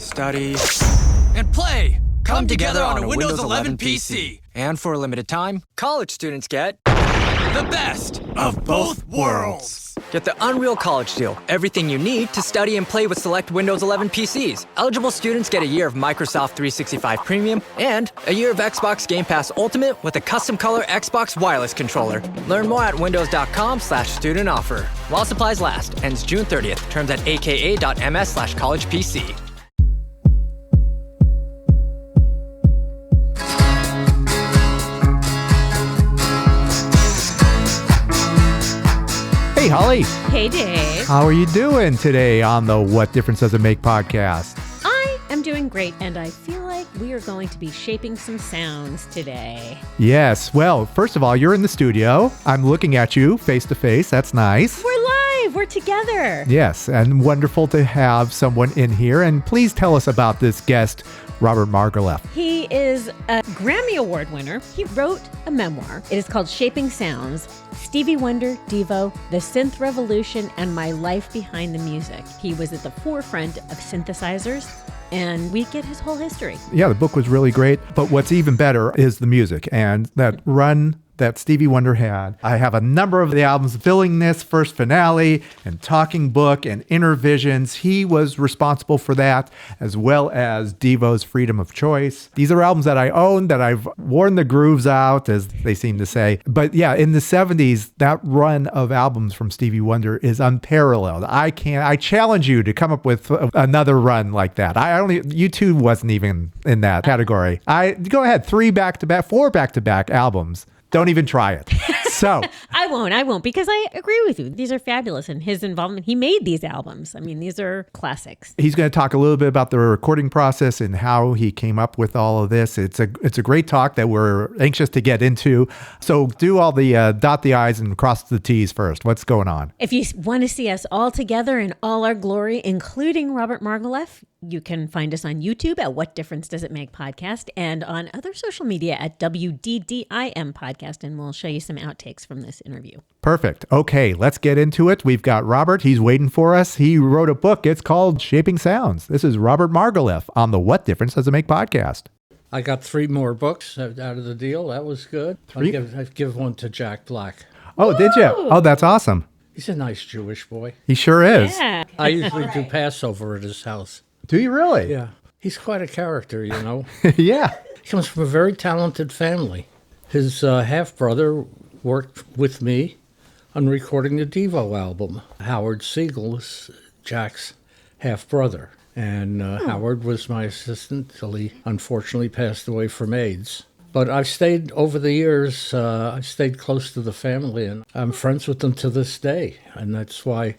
study, and play come together on a Windows 11 PC. And for a limited time, college students get The best of both worlds. Get the Unreal College Deal. Everything you need to study and play with select Windows 11 PCs. Eligible students get a year of Microsoft 365 Premium and a year of Xbox Game Pass Ultimate with a custom color Xbox wireless controller. Learn more at windows.com/student offer. While supplies last. Ends June 30th. Terms at aka.ms/collegepc. Hey, Holly. Hey, Dave. How are you doing today on the What Difference Does It Make podcast? I am doing great, and I feel like we are going to be shaping some sounds today. Yes. Well, first of all, you're in the studio. I'm looking at you face to face. That's nice. We're live. We're together. Yes, and wonderful to have someone in here. And please tell us about this guest, Robert Margouleff. He is a Grammy Award winner. He wrote a memoir. It is called Shaping Sounds: Stevie Wonder, Devo, the Synth Revolution, and My Life Behind the Music. He was at the forefront of synthesizers, and we get his whole history. Yeah, the book was really great, but what's even better is the music and that run that Stevie Wonder had. I have a number of the albums, Fulfillingness First Finale, and Talking Book, and Innervisions. He was responsible for that, as well as Devo's Freedom of Choice. These are albums that I own, that I've worn the grooves out, as they seem to say. But yeah, in the 70s, that run of albums from Stevie Wonder is unparalleled. I challenge you to come up with another run like that. U2 wasn't even in that category. Go ahead, 4 back-to-back albums. Don't even try it. So I won't, because I agree with you. These are fabulous, and his involvement, he made these albums. I mean, these are classics. He's going to talk a little bit about the recording process and how he came up with all of this. It's a great talk that we're anxious to get into. So do all the dot the I's and cross the T's first. What's going on? If you want to see us all together in all our glory, including Robert Margouleff, you can find us on YouTube at What Difference Does It Make Podcast, and on other social media at WDDIM Podcast, and we'll show you some outtakes from this interview. Perfect. Okay, let's get into it. We've got Robert. He's waiting for us. He wrote a book. It's called Shaping Sounds. This is Robert Margouleff on the What Difference Does It Make Podcast. I got 3 more books out of the deal. That was good. I'd give one to Jack Black. Oh, did you? Oh, that's awesome. He's a nice Jewish boy. He sure is. Yeah. I usually do Passover at his house. Do you really? Yeah. He's quite a character, you know. Yeah. He comes from a very talented family. His half-brother worked with me on recording the Devo album. Howard Siegel is Jack's half-brother. And Howard was my assistant till he unfortunately passed away from AIDS. But I've stayed over the years, I've stayed close to the family, and I'm friends with them to this day. And that's why,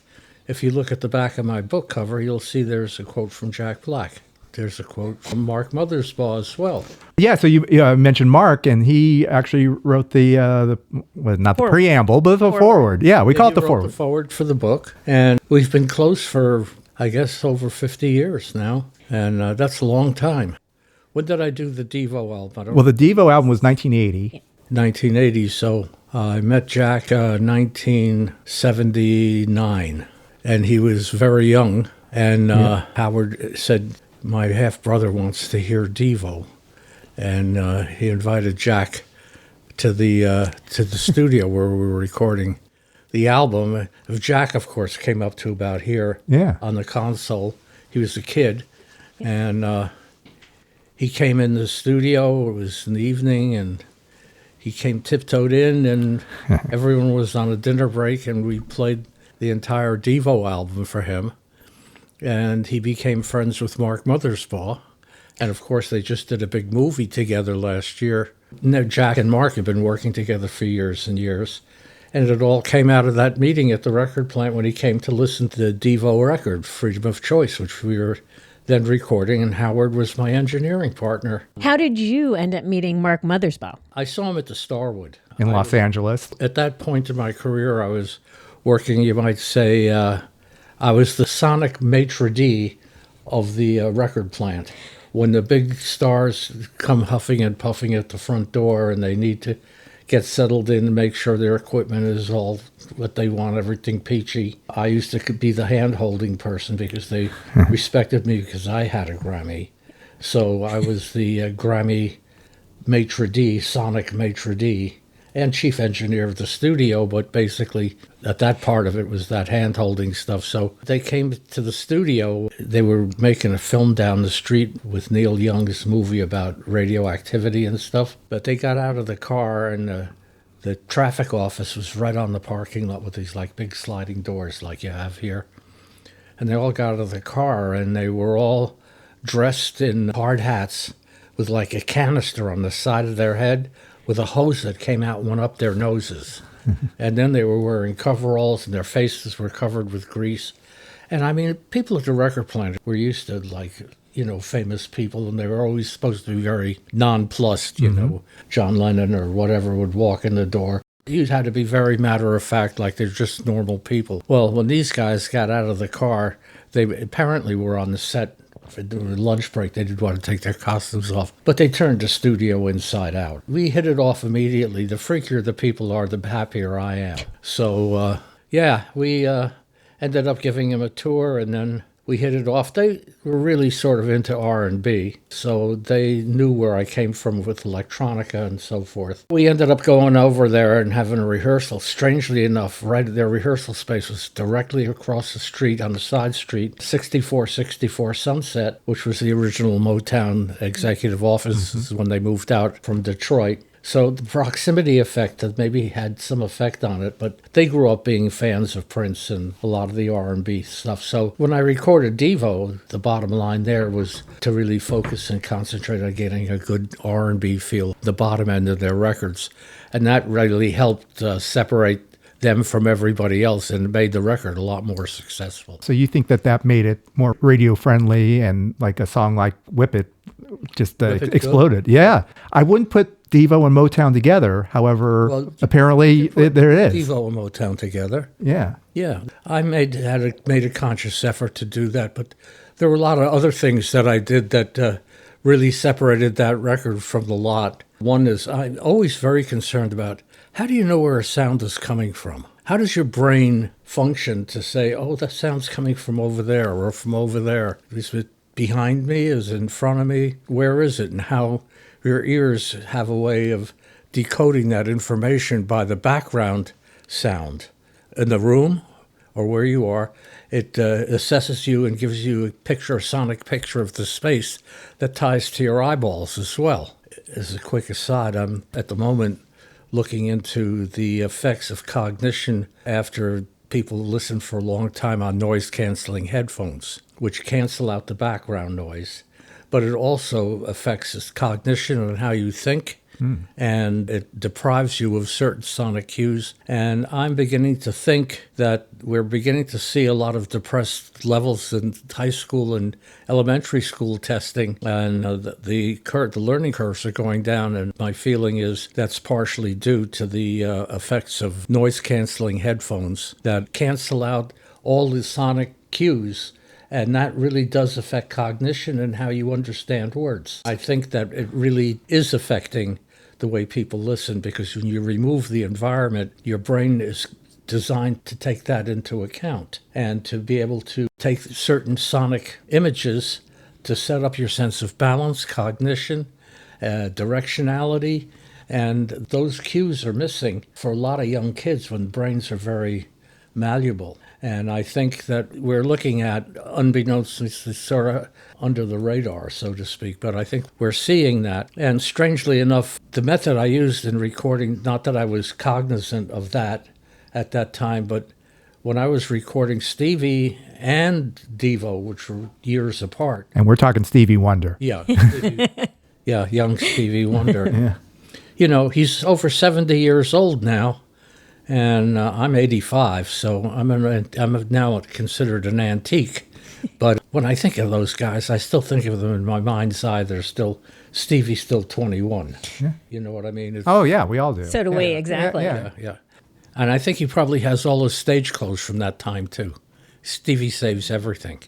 if you look at the back of my book cover, you'll see there's a quote from Jack Black. There's a quote from Mark Mothersbaugh as well. Yeah, so you mentioned Mark, and he actually wrote the preamble, but the forward. Yeah, we call it the forward. The forward for the book, and we've been close for, I guess, over 50 years now, and that's a long time. When did I do the Devo album? Well, the Devo album was 1980. 1980, so I met Jack 1979, and he was very young, and Howard said, my half-brother wants to hear Devo, and he invited Jack to the studio where we were recording the album. Jack, of course, came up to about here on the console. He was a kid, and he came in the studio. It was in the evening, and he came tiptoed in, and everyone was on a dinner break, and we played the entire Devo album for him. And he became friends with Mark Mothersbaugh. And of course, they just did a big movie together last year. Now, Jack and Mark have been working together for years and years. And it all came out of that meeting at the record plant when he came to listen to the Devo record, Freedom of Choice, which we were then recording. And Howard was my engineering partner. How did you end up meeting Mark Mothersbaugh? I saw him at the Starwood. In Los Angeles. At that point in my career, I was working, you might say, I was the sonic maitre d' of the record plant. When the big stars come huffing and puffing at the front door and they need to get settled in and make sure their equipment is all what they want, everything peachy. I used to be the hand-holding person because they respected me because I had a Grammy. So I was the Grammy maitre d', sonic maitre d', and chief engineer of the studio, but basically that part of it was that hand-holding stuff. So they came to the studio. They were making a film down the street with Neil Young's movie about radioactivity and stuff. But they got out of the car, and the traffic office was right on the parking lot with these like big sliding doors like you have here. And they all got out of the car, and they were all dressed in hard hats with like a canister on the side of their head with a hose that came out and went up their noses. And then they were wearing coveralls, and their faces were covered with grease. And I mean, people at the record plant were used to, like, famous people, and they were always supposed to be very nonplussed, John Lennon or whatever would walk in the door. You had to be very matter-of-fact, like they're just normal people. Well, when these guys got out of the car, they apparently were on the set. During lunch break, they didn't want to take their costumes off, but they turned the studio inside out. We hit it off immediately. The freakier the people are, the happier I am. So, we ended up giving him a tour, and then we hit it off. They were really sort of into R&B, so they knew where I came from with electronica and so forth. We ended up going over there and having a rehearsal. Strangely enough, their rehearsal space was directly across the street on the side street, 6464 Sunset, which was the original Motown executive offices when they moved out from Detroit. So the proximity effect had maybe had some effect on it, but they grew up being fans of Prince and a lot of the R&B stuff. So when I recorded Devo, the bottom line there was to really focus and concentrate on getting a good R&B feel, the bottom end of their records. And that really helped separate them from everybody else and made the record a lot more successful. So you think that made it more radio friendly, and like a song like Whip It just exploded. Yeah. I wouldn't put Devo and Motown together. However, apparently there it is. Devo and Motown together. Yeah. Yeah. I made a conscious effort to do that, but there were a lot of other things that I did that really separated that record from the lot. One is I'm always very concerned about, how do you know where a sound is coming from? How does your brain function to say, oh, that sound's coming from over there or from over there? Is it behind me? Is it in front of me? Where is it? And how your ears have a way of decoding that information by the background sound in the room or where you are. It assesses you and gives you a sonic picture of the space that ties to your eyeballs as well. As a quick aside, I'm at the moment looking into the effects of cognition after people listen for a long time on noise-canceling headphones, which cancel out the background noise. But it also affects cognition and how you think, and it deprives you of certain sonic cues. And I'm beginning to think that we're beginning to see a lot of depressed levels in high school and elementary school testing, and the learning curves are going down. And my feeling is that's partially due to the effects of noise-canceling headphones that cancel out all the sonic cues. And that really does affect cognition and how you understand words. I think that it really is affecting the way people listen, because when you remove the environment, your brain is designed to take that into account and to be able to take certain sonic images to set up your sense of balance, cognition, directionality. And those cues are missing for a lot of young kids when brains are very malleable. And I think that we're looking at, unbeknownst to sort of under the radar, so to speak, but I think we're seeing that. And strangely enough, the method I used in recording, not that I was cognizant of that at that time, but when I was recording Stevie and Devo, which were years apart. And we're talking Stevie Wonder. Yeah. Yeah, young Stevie Wonder. Yeah. He's over 70 years old now. And I'm 85, so I'm now considered an antique. But when I think of those guys, I still think of them in my mind's eye. Stevie's still 21. Yeah. You know what I mean? Oh, yeah, we all do. So do we, exactly. Yeah. And I think he probably has all his stage clothes from that time, too. Stevie saves everything.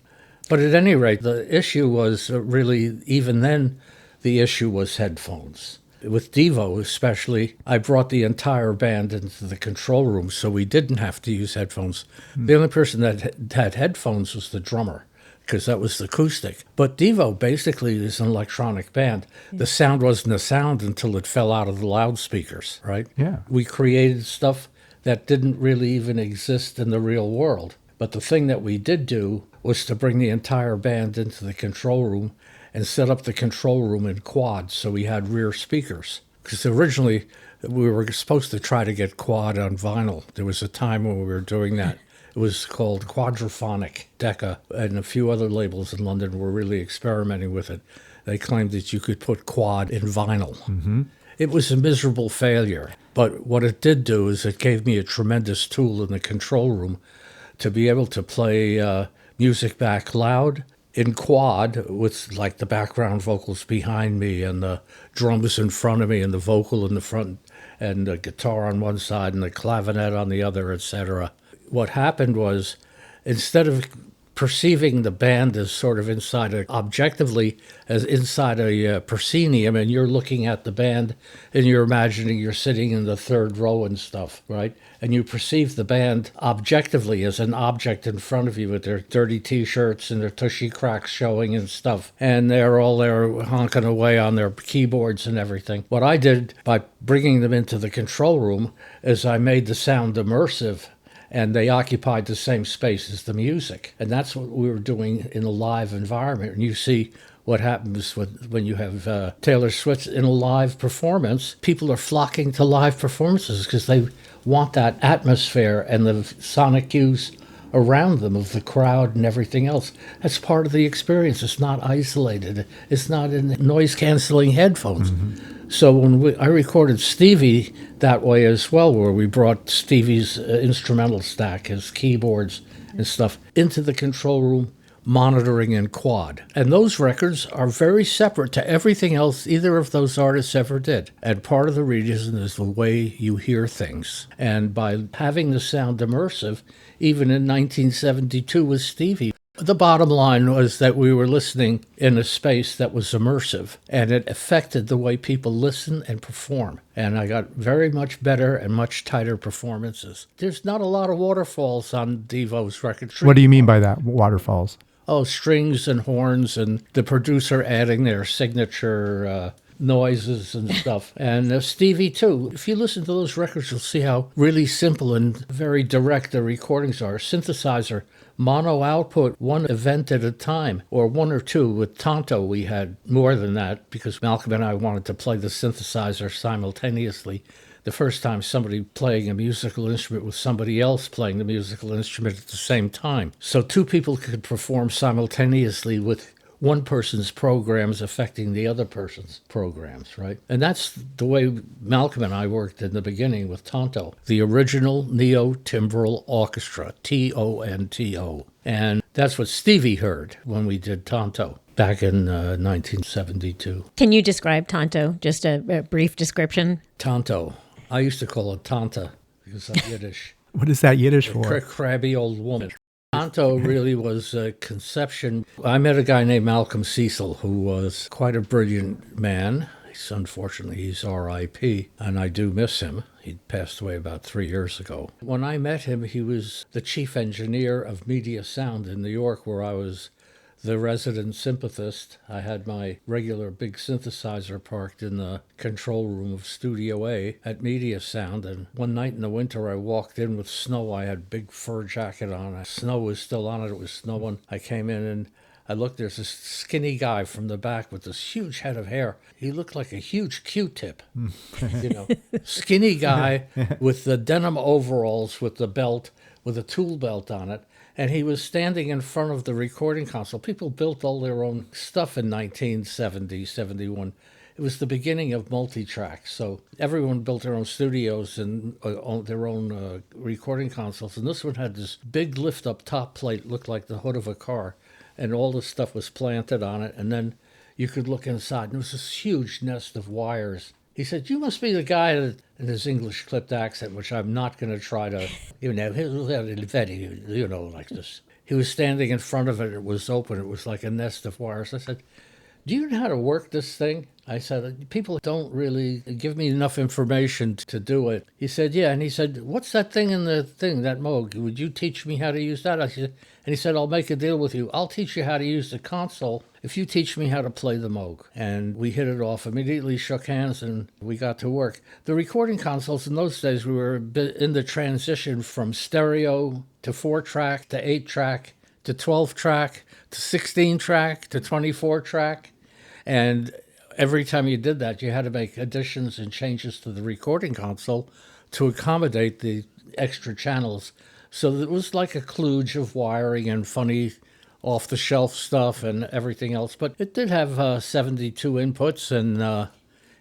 But at any rate, the issue was really, even then, the issue was headphones. With Devo especially, I brought the entire band into the control room so we didn't have to use headphones. The only person that had headphones was the drummer, because that was the acoustic. But Devo basically is an electronic band. The sound wasn't a sound until it fell out of the loudspeakers, right? Yeah. We created stuff that didn't really even exist in the real world. But the thing that we did do was to bring the entire band into the control room and set up the control room in quad, so we had rear speakers. Because originally we were supposed to try to get quad on vinyl. There was a time when we were doing that. It was called Quadraphonic. Decca and a few other labels in London were really experimenting with it. They claimed that you could put quad in vinyl. Mm-hmm. It was a miserable failure. But what it did do is it gave me a tremendous tool in the control room to be able to play music back loud in quad with like the background vocals behind me and the drums in front of me and the vocal in the front and the guitar on one side and the clavinet on the other, etc. What happened was, instead of perceiving the band as sort of objectively as inside a proscenium, and you're looking at the band and you're imagining you're sitting in the third row and stuff, right? And you perceive the band objectively as an object in front of you with their dirty T-shirts and their tushy cracks showing and stuff. And they're all there honking away on their keyboards and everything. What I did by bringing them into the control room is I made the sound immersive, and they occupied the same space as the music. And that's what we were doing in a live environment. And you see what happens when you have Taylor Swift in a live performance. People are flocking to live performances because they want that atmosphere and the sonic cues around them of the crowd and everything else. That's part of the experience. It's not isolated. It's not in noise-canceling headphones. Mm-hmm. So when I recorded Stevie that way as well, where we brought Stevie's instrumental stack, his keyboards and stuff, into the control room, monitoring in quad. And those records are very separate to everything else either of those artists ever did. And part of the reason is the way you hear things. And by having the sound immersive, even in 1972 with Stevie, the bottom line was that we were listening in a space that was immersive, and it affected the way people listen and perform. And I got very much better and much tighter performances. There's not a lot of waterfalls on Devo's record. What do you mean by that, waterfalls? Oh, strings and horns and the producer adding their signature noises and stuff. And Stevie, too. If you listen to those records, you'll see how really simple and very direct the recordings are. Synthesizer, mono output, one event at a time, or one or two. With TONTO, we had more than that because Malcolm and I wanted to play the synthesizer simultaneously. The first time somebody playing a musical instrument with somebody else playing the musical instrument at the same time. So two people could perform simultaneously with one person's programs affecting the other person's programs, right? And that's the way Malcolm and I worked in the beginning with TONTO, the original Neo-Timbral Orchestra, TONTO. And that's what Stevie heard when we did TONTO back in 1972. Can you describe TONTO? Just a brief description. TONTO. I used to call it Tanta because I'm Yiddish. What is that Yiddish for? Crabby old woman. TONTO really was a conception. I met a guy named Malcolm Cecil who was quite a brilliant man. Unfortunately, he's R.I.P., and I do miss him. He passed away about 3 years ago. When I met him, he was the chief engineer of Media Sound in New York, where I was the resident sympathist. I had my regular big synthesizer parked in the control room of Studio A at Media Sound, and one night in the winter I walked in with snow. I had a big fur jacket on. Snow was still on it. It was snowing. I came in and I looked. There's this skinny guy from the back with this huge head of hair. He looked like a huge Q-tip, skinny guy with the denim overalls with the belt, with a tool belt on it. And he was standing in front of the recording console. People built all their own stuff in 1970, 71. It was the beginning of multi-track. So everyone built their own studios and their own recording consoles. And this one had this big lift-up top plate, looked like the hood of a car. And all the stuff was planted on it. And then you could look inside. And there was this huge nest of wires. He said, "You must be the guy," in his English clipped accent, which I'm not going to try to, like this. He was standing in front of it. It was open. It was like a nest of wires. I said, "Do you know how to work this thing?" I said, "People don't really give me enough information to do it." He said, "Yeah." And he said, "What's that thing in the thing, that Moog? Would you teach me how to use that?" And he said, "I'll make a deal with you. I'll teach you how to use the console if you teach me how to play the Moog." And we hit it off, immediately shook hands, and we got to work. The recording consoles in those days, we were in the transition from stereo to 4-track to 8-track to 12-track to 16-track to 24-track. And every time you did that, you had to make additions and changes to the recording console to accommodate the extra channels. So it was like a kludge of wiring and funny off-the-shelf stuff and everything else. But it did have 72 inputs, and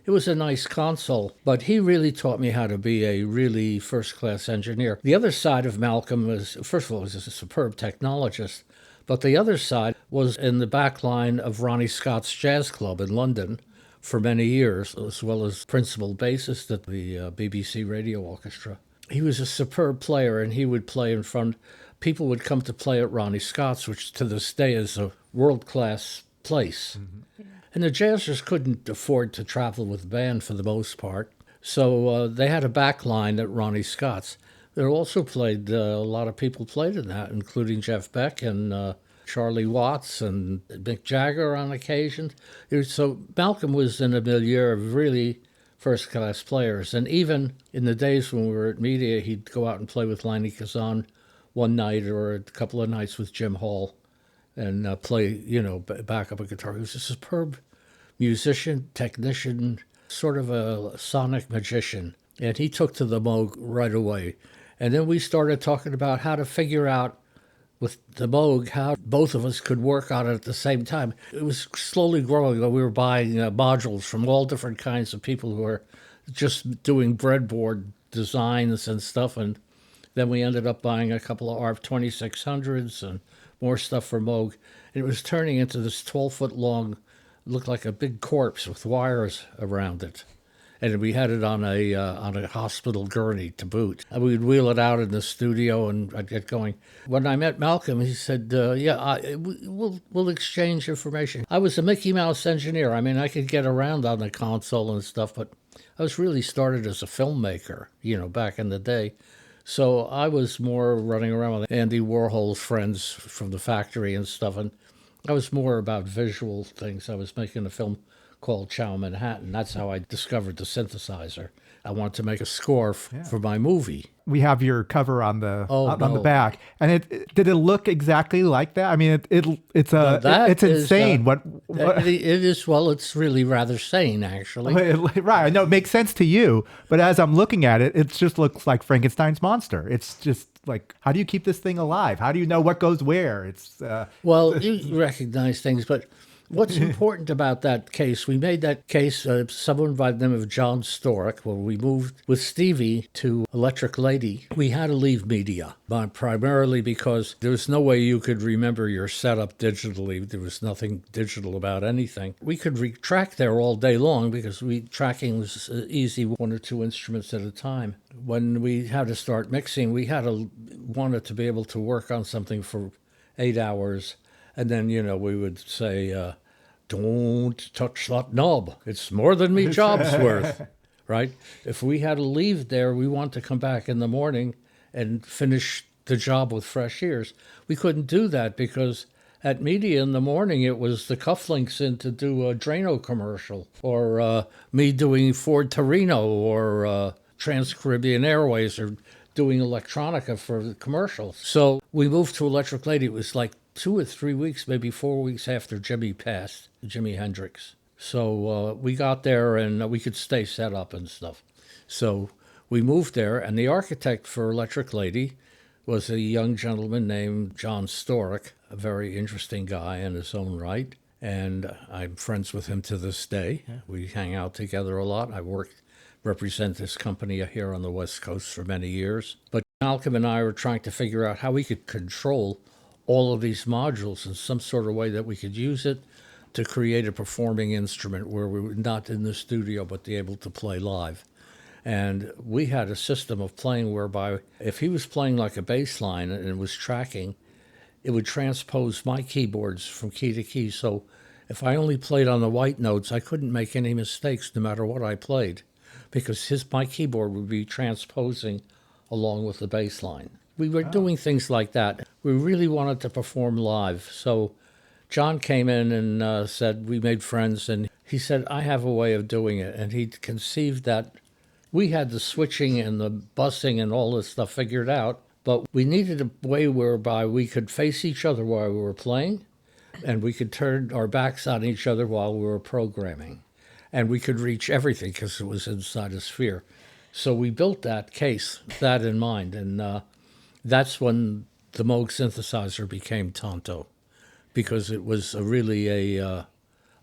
it was a nice console. But he really taught me how to be a really first-class engineer. The other side of Malcolm was, first of all, he was a superb technologist. But the other side was in the back line of Ronnie Scott's Jazz Club in London for many years, as well as principal bassist at the BBC Radio Orchestra. He was a superb player, and he would play in front. People would come to play at Ronnie Scott's, which to this day is a world-class place. Mm-hmm. And the jazzers couldn't afford to travel with the band for the most part, so they had a back line at Ronnie Scott's. There also played, a lot of people played in that, including Jeff Beck and Charlie Watts and Mick Jagger on occasion. So Malcolm was in a milieu of really first-class players. And even in the days when we were at media, he'd go out and play with Lenny Kazan one night or a couple of nights with Jim Hall and play, back up a guitar. He was a superb musician, technician, sort of a sonic magician. And he took to the Moog right away. And then we started talking about how to figure out with the Moog how both of us could work on it at the same time. It was slowly growing. We were buying modules from all different kinds of people who were just doing breadboard designs and stuff. And then we ended up buying a couple of ARP 2600s and more stuff for Moog. And it was turning into this 12-foot long, looked like a big corpse with wires around it. And we had it on a hospital gurney to boot. And we'd wheel it out in the studio, and I'd get going. When I met Malcolm, he said, we'll exchange information. I was a Mickey Mouse engineer. I mean, I could get around on the console and stuff, but I was really started as a filmmaker, back in the day. So I was more running around with Andy Warhol's friends from the factory and stuff, and I was more about visual things. I was making a film called Chow Manhattan. That's how I discovered the synthesizer. I wanted to make a score for my movie. We have your cover on the back, and did it look exactly like that? I mean, it's insane. What it is? Well, it's really rather sane, actually. Right. I know it makes sense to you, but as I'm looking at it, it just looks like Frankenstein's monster. It's just like, how do you keep this thing alive? How do you know what goes where? It's well, you recognize things, but what's important about that case, we made that case, someone by the name of John Stork, when we moved with Stevie to Electric Lady, we had to leave media, primarily because there was no way you could remember your setup digitally. There was nothing digital about anything. We could track there all day long because tracking was easy, 1 or 2 instruments at a time. When we had to start mixing, we wanted to be able to work on something for 8 hours. And then, we would say, don't touch that knob. It's more than me job's worth, right? If we had to leave there, we want to come back in the morning and finish the job with fresh ears. We couldn't do that because at media in the morning, it was the cufflinks in to do a Drano commercial or me doing Ford Torino or Trans-Caribbean Airways or doing electronica for the commercials. So we moved to Electric Lady. It was like 2 or 3 weeks, maybe 4 weeks after Jimi passed, Jimi Hendrix. So we got there and we could stay set up and stuff. So we moved there, and the architect for Electric Lady was a young gentleman named John Stork, a very interesting guy in his own right. And I'm friends with him to this day. Yeah. We hang out together a lot. I represent this company here on the West Coast for many years. But Malcolm and I were trying to figure out how we could control all of these modules in some sort of way that we could use it to create a performing instrument where we were not in the studio but be able to play live. And we had a system of playing whereby if he was playing like a bass line and it was tracking, it would transpose my keyboards from key to key. So If I only played on the white notes, I couldn't make any mistakes no matter what I played, because my keyboard would be transposing along with the bass line. We were doing things like that. We really wanted to perform live. So John came in and said, we made friends, and he said, I have a way of doing it. And he conceived that we had the switching and the bussing and all this stuff figured out, but we needed a way whereby we could face each other while we were playing, and we could turn our backs on each other while we were programming. And we could reach everything because it was inside a sphere. So we built that case, that in mind, and that's when the Moog synthesizer became TONTO, because it was really a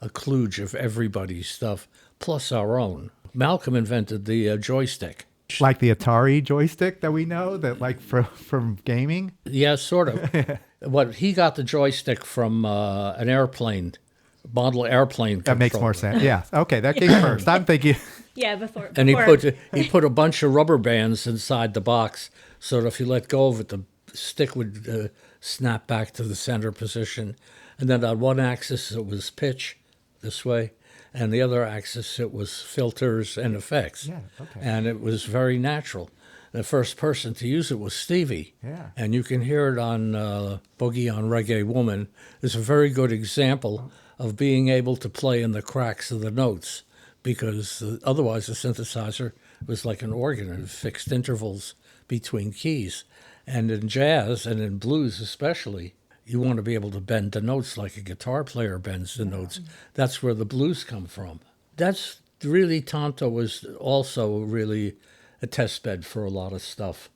kludge of everybody's stuff, plus our own. Malcolm invented the joystick. Like the Atari joystick that we know, that like from gaming? Yeah, sort of. But he got the joystick from an airplane, model airplane controller. That makes more sense. Yeah. Okay, that came first. I'm thinking. Yeah, before. And he put a bunch of rubber bands inside the box, so that if you let go of it, the stick would snap back to the center position. And then on one axis, it was pitch this way, and the other axis, it was filters and effects. Yeah, okay. And it was very natural. The first person to use it was Stevie. Yeah. And you can hear it on Boogie on Reggae Woman. It's a very good example of being able to play in the cracks of the notes, because otherwise the synthesizer was like an organ and fixed intervals between keys. And in jazz, and in blues especially, you want to be able to bend the notes like a guitar player bends the notes. That's where the blues come from. That's really, TONTO was also really a test bed for a lot of stuff.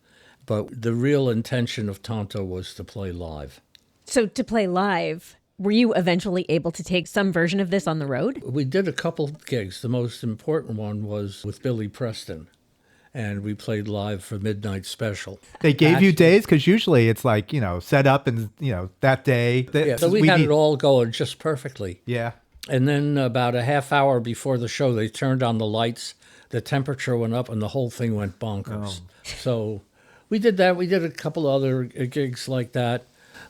But the real intention of TONTO was to play live. So to play live, were you eventually able to take some version of this on the road? We did a couple gigs. The most important one was with Billy Preston, and we played live for Midnight Special. They gave you days? Because usually it's like, set up and, that day. So we had it all going just perfectly. Yeah. And then about a half hour before the show, they turned on the lights, the temperature went up, and the whole thing went bonkers. So we did that. We did a couple other gigs like that.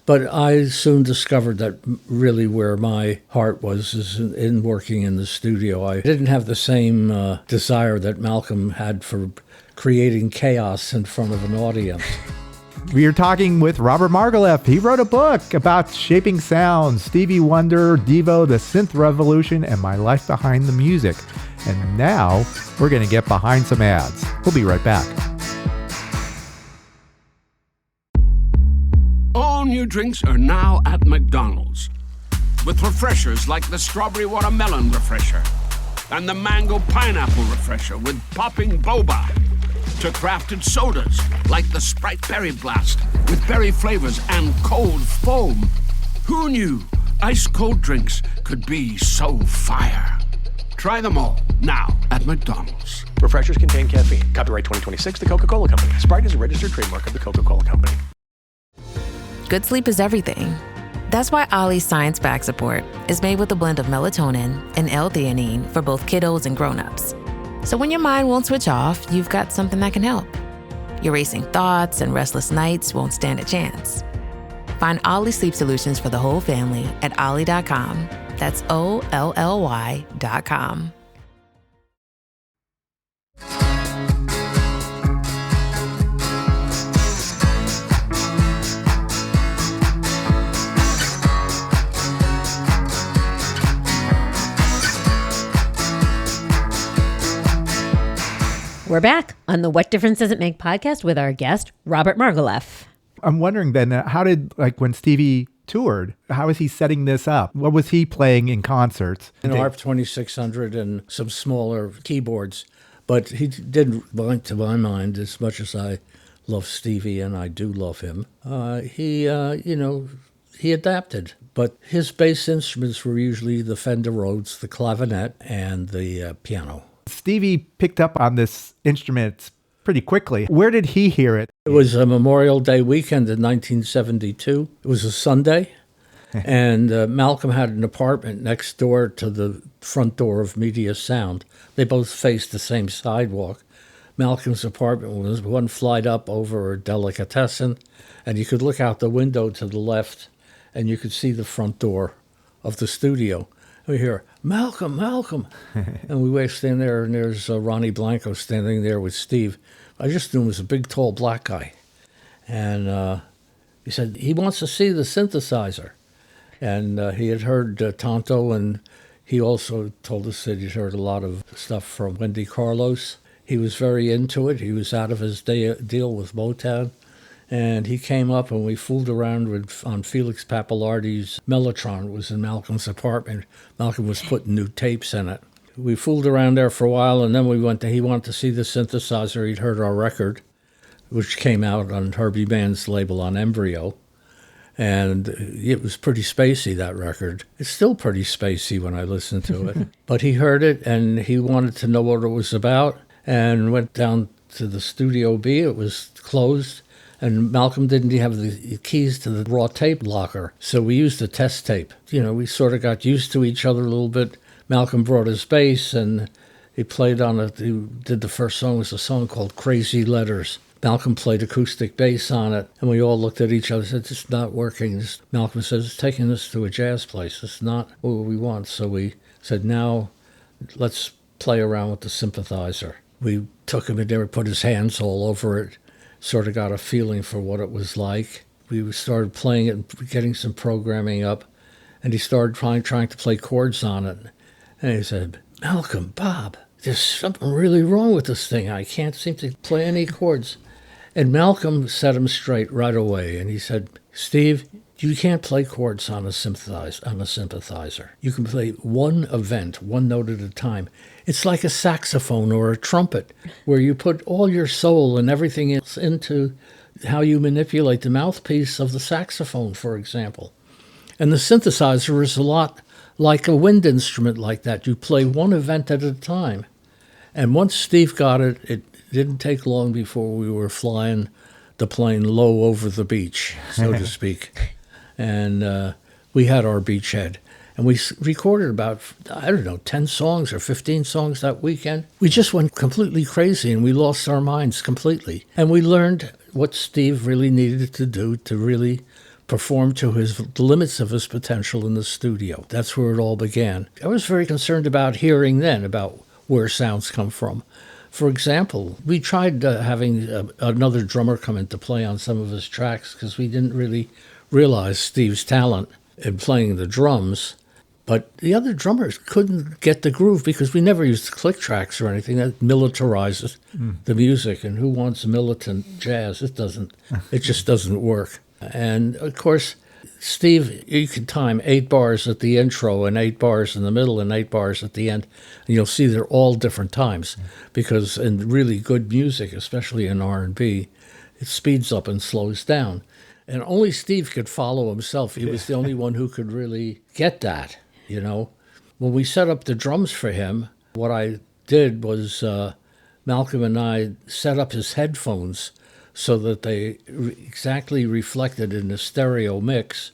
But I soon discovered that really where my heart was is in working in the studio. I didn't have the same desire that Malcolm had for creating chaos in front of an audience. We are talking with Robert Margouleff. He wrote a book about shaping sounds, Stevie Wonder, Devo, the synth revolution, and my life behind the music. And now we're going to get behind some ads. We'll be right back. All new drinks are now at McDonald's, with refreshers like the strawberry watermelon refresher and the mango pineapple refresher with popping boba, to crafted sodas like the Sprite Berry Blast with berry flavors and cold foam. Who knew ice cold drinks could be so fire? Try them all now at McDonald's. Refreshers contain caffeine. Copyright 2026, The Coca-Cola Company. Sprite is a registered trademark of The Coca-Cola Company. Good sleep is everything. That's why Ollie's Science Back Support is made with a blend of melatonin and L-theanine for both kiddos and grown-ups. So when your mind won't switch off, you've got something that can help. Your racing thoughts and restless nights won't stand a chance. Find Ollie Sleep Solutions for the whole family at ollie.com. That's OLLY.com. We're back on the What Difference Does It Make podcast with our guest, Robert Margouleff. I'm wondering then, how did, when Stevie toured, how was he setting this up? What was he playing in concerts? An ARP 2600 and some smaller keyboards. But he did, to my mind, as much as I love Stevie, and I do love him, he adapted. But his bass instruments were usually the Fender Rhodes, the clavinet, and the piano. Stevie picked up on this instrument pretty quickly. Where did he hear it? It was a Memorial Day weekend in 1972. It was a Sunday, and Malcolm had an apartment next door to the front door of Media Sound. They both faced the same sidewalk. Malcolm's apartment was one flight up over a delicatessen, and you could look out the window to the left, and you could see the front door of the studio. We hear, Malcolm, Malcolm. And we wait, stand there, and there's Ronnie Blanco standing there with Steve. I just knew him as a big, tall, black guy. And he said, he wants to see the synthesizer. And he had heard TONTO, and he also told us that he'd heard a lot of stuff from Wendy Carlos. He was very into it. He was out of his deal with Motown. And he came up and we fooled around on Felix Pappalardi's Mellotron. It was in Malcolm's apartment. Malcolm was putting new tapes in it. We fooled around there for a while, and then he wanted to see the synthesizer. He'd heard our record, which came out on Herbie Mann's label on Embryo. And it was pretty spacey, that record. It's still pretty spacey when I listen to it. But he heard it, and he wanted to know what it was about, and went down to the Studio B. It was closed. And Malcolm didn't have the keys to the raw tape locker, so we used a test tape. You know, we sort of got used to each other a little bit. Malcolm brought his bass, and he played on it. He did the first song, it was a song called Crazy Letters. Malcolm played acoustic bass on it, and we all looked at each other and said, it's not working. Malcolm says, it's taking us to a jazz place. It's not what we want. So we said, now let's play around with the synthesizer. We took him in there, put his hands all over it, sort of got a feeling for what it was like. We started playing it and getting some programming up, and he started trying to play chords on it. And he said, Malcolm, Bob, there's something really wrong with this thing. I can't seem to play any chords. And Malcolm set him straight right away, and he said, Steve, you can't play chords on a synthesizer. You can play one event, one note at a time. It's like a saxophone or a trumpet, where you put all your soul and everything else into how you manipulate the mouthpiece of the saxophone, for example. And the synthesizer is a lot like a wind instrument like that. You play one event at a time. And once Steve got it, it didn't take long before we were flying the plane low over the beach, so to speak. And we had our beachhead. And we recorded about, 10 songs or 15 songs that weekend. We just went completely crazy, and we lost our minds completely. And we learned what Steve really needed to do to really perform to the limits of his potential in the studio. That's where it all began. I was very concerned about hearing then, about where sounds come from. For example, we tried having another drummer come in to play on some of his tracks because we didn't really realize Steve's talent in playing the drums. But the other drummers couldn't get the groove because we never used click tracks or anything. That militarizes the music. And who wants militant jazz? It just doesn't work. And, of course, Steve, you can time 8 bars at the intro and 8 bars in the middle and 8 bars at the end. And you'll see they're all different times because in really good music, especially in R&B, it speeds up and slows down. And only Steve could follow himself. He was the only one who could really get that, you know. When we set up the drums for him, what I did was Malcolm and I set up his headphones so that they exactly reflected in the stereo mix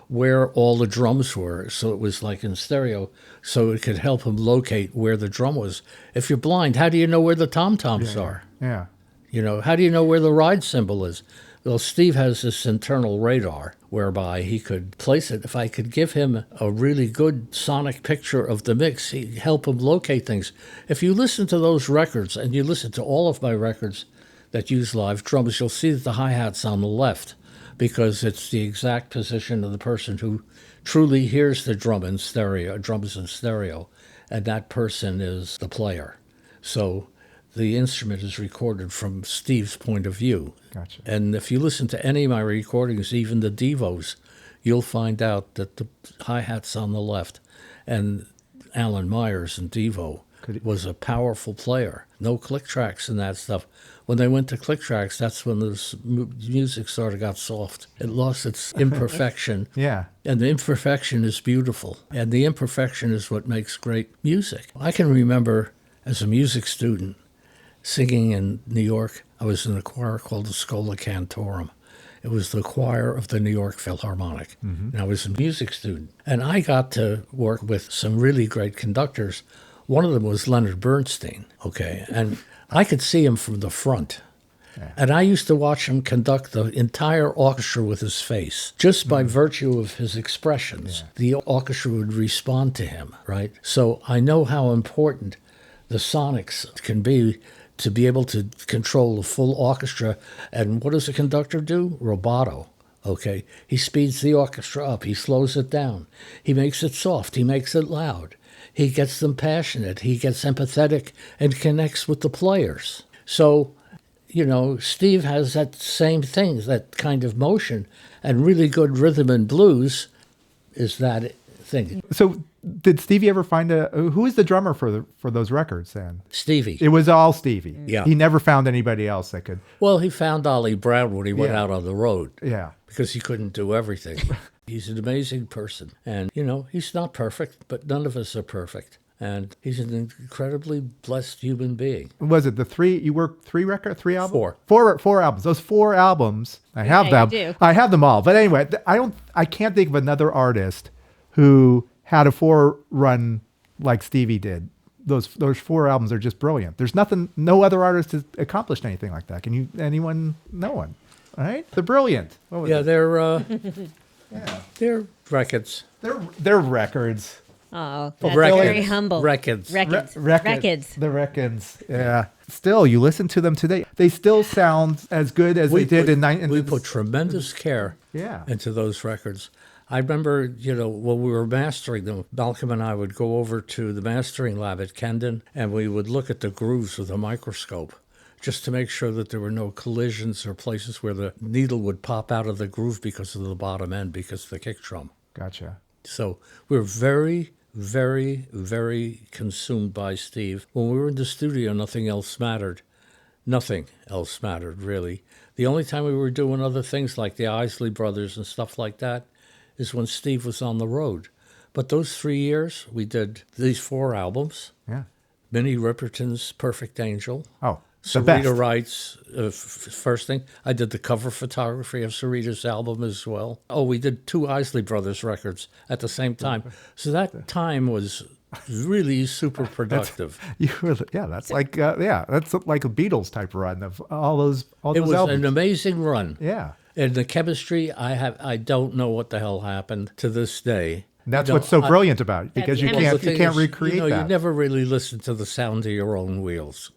where all the drums were. So it was like in stereo, so it could help him locate where the drum was. If you're blind, how do you know where the tom-toms are? Yeah. You know, how do you know where the ride cymbal is? Well, Steve has this internal radar whereby he could place it. If I could give him a really good sonic picture of the mix, he'd help him locate things. If you listen to those records, and you listen to all of my records that use live drums, you'll see that the hi-hat's on the left because it's the exact position of the person who truly hears the drums in stereo, and that person is the player. So the instrument is recorded from Steve's point of view. Gotcha. And if you listen to any of my recordings, even the Devos, you'll find out that the hi-hat's on the left. And Alan Myers in Devo was a powerful player. No click tracks and that stuff. When they went to click tracks, that's when the music sort of got soft. It lost its imperfection. Yeah. And the imperfection is beautiful. And the imperfection is what makes great music. I can remember as a music student singing in New York. I was in a choir called the Schola Cantorum. It was the choir of the New York Philharmonic. And I was a music student. And I got to work with some really great conductors. One of them was Leonard Bernstein, okay? And I could see him from the front. And I used to watch him conduct the entire orchestra with his face. Just by virtue of his expressions, the orchestra would respond to him, right? So I know how important the sonics can be to be able to control the full orchestra. And what does a conductor do? Rubato. Okay, he speeds the orchestra up, he slows it down, he makes it soft, he makes it loud, he gets them passionate, he gets empathetic and connects with the players. So, you know, Steve has that same thing, that kind of motion, and really good rhythm and blues is that thing. So did Stevie ever find who was the drummer for those records then? Stevie. It was all Stevie. Yeah. He never found anybody else that could. Well, he found Ollie Brown when he went Yeah. out on the road. Yeah. Because he couldn't do everything. He's an amazing person. And, you know, he's not perfect, but none of us are perfect. And he's an incredibly blessed human being. Was it you worked three albums? Four. Four albums. Those 4 albums, I have Yeah, them. you do. I have them all. But anyway, I can't think of another artist who had a 4 run like Stevie did. Those 4 albums are just brilliant. There's no other artist has accomplished anything like that. Anyone? No one. All right? They're brilliant. Yeah, they're records. They're records. Oh, that's records. very humble. Records. Records. Records. The records. Yeah. Still, you listen to them today. They still sound as good as they did in We put tremendous care into those records. I remember, you know, when we were mastering them, Malcolm and I would go over to the mastering lab at Kendon, and we would look at the grooves with a microscope just to make sure that there were no collisions or places where the needle would pop out of the groove because of the bottom end, because of the kick drum. Gotcha. So we're very, very, very consumed by Steve. When we were in the studio, nothing else mattered. Nothing else mattered, really. The only time we were doing other things like the Isley brothers and stuff like that is when Steve was on the road. But those 3 years, we did these 4 albums. Yeah. Minnie Riperton's Perfect Angel. Oh, the best. Sarita Wright's first thing. I did the cover photography of Sarita's album as well. Oh, we did 2 Isley Brothers records at the same time. So that time was really super productive. That's like that's like a Beatles type run of all those It was albums. an amazing run. Yeah. And the chemistry, I don't know what the hell happened to this day. And that's what's so brilliant about it, because you That's can't recreate that. You never really listen to the sound of your own wheels.